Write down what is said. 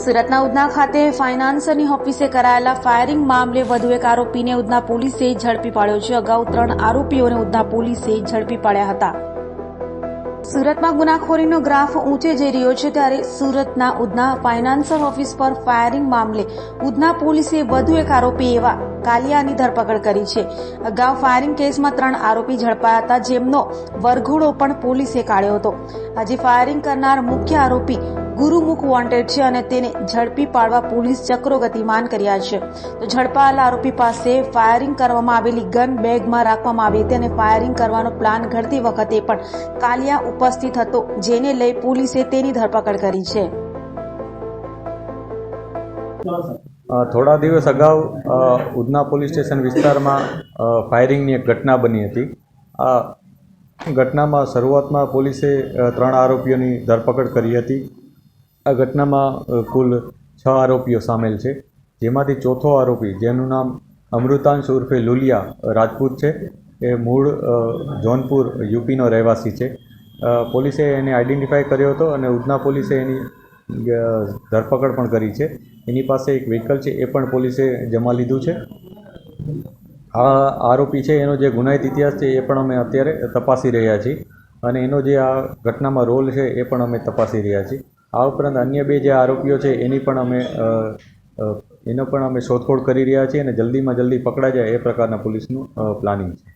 સુરતના ઉધના ખાતે ફાઇનાન્સરની ઓફિસે કરાયેલા ફાયરિંગ મામલે વધુ એક આરોપીને ઉધના પોલીસે ઝડપી પાડ્યો છે. અગાઉ 3 આરોપીઓને ઉધના પોલીસે ઝડપી પાડ્યા હતા. સુરતમાં ગુનાખોરીનો ગ્રાફ ઊંચે જઈ રહ્યો છે ત્યારે સુરતના ઉધના ફાઇનાન્સર ઓફિસ પર ફાયરિંગ મામલે ઉધના પોલીસે વધુ એક આરોપી એવા કાલિયાની ધરપકડ કરી છે. અગાઉ ફાયરિંગ કેસમાં 3 આરોપી ઝડપાયા હતા, જેમનો વરઘોડો પણ પોલીસે કાઢ્યો હતો. આજે ફાયરિંગ કરનાર મુખ્ય આરોપી ગુરુમુખ વોન્ટેડ છે અને તેને ઝડપી પાડવા પોલીસ ચક્રો ગતિમાન કર્યા છે. તો ઝડપાયેલા આરોપી પાસે ફાયરિંગ કરવામાં આવેલી ગન બેગમાં રાખવામાં આવી હતી અને ફાયરિંગ કરવાનો પ્લાન ઘડતી વખતે પણ કાલિયા ઉપસ્થિત હતો, જેને લઈ પોલીસે તેની ધરપકડ કરી છે. થોડા દિવસ અગાઉ ઉધના પોલીસ સ્ટેશન વિસ્તારમાં ફાયરિંગની એક ઘટના બની હતી. આ ઘટનામાં શરૂઆતમાં પોલીસે 3 આરોપીઓની ધરપકડ કરી હતી. આ ઘટનામાં કુલ 6 આરોપીઓ સામેલ છે, જેમાંથી ચોથો આરોપી, જેનું નામ અમૃતાંશ ઉર્ફે લુલિયા રાજપૂત છે, એ મૂળ જોનપુર યુપીનો રહેવાસી છે. પોલીસે એને આઈડેન્ટિફાઈ કર્યો હતો અને ઉધના પોલીસે એની ધરપકડ પણ કરી છે. એની પાસે એક વ્હીકલ છે, એ પણ પોલીસે જમા લીધું છે. આ આરોપી છે, એનો જે ગુનાહિત ઇતિહાસ છે એ પણ અમે અત્યારે તપાસી રહ્યા છીએ અને એનો જે આ ઘટનામાં રોલ છે એ પણ અમે તપાસી રહ્યા છીએ. આ ઉપરાંત અન્ય 2 જે આરોપીઓ છે એનો પણ અમે શોધખોળ કરી રહ્યા છીએ અને જલ્દીમાં જલ્દી પકડાઈ જાય એ પ્રકારના પોલીસનું પ્લાનિંગ છે.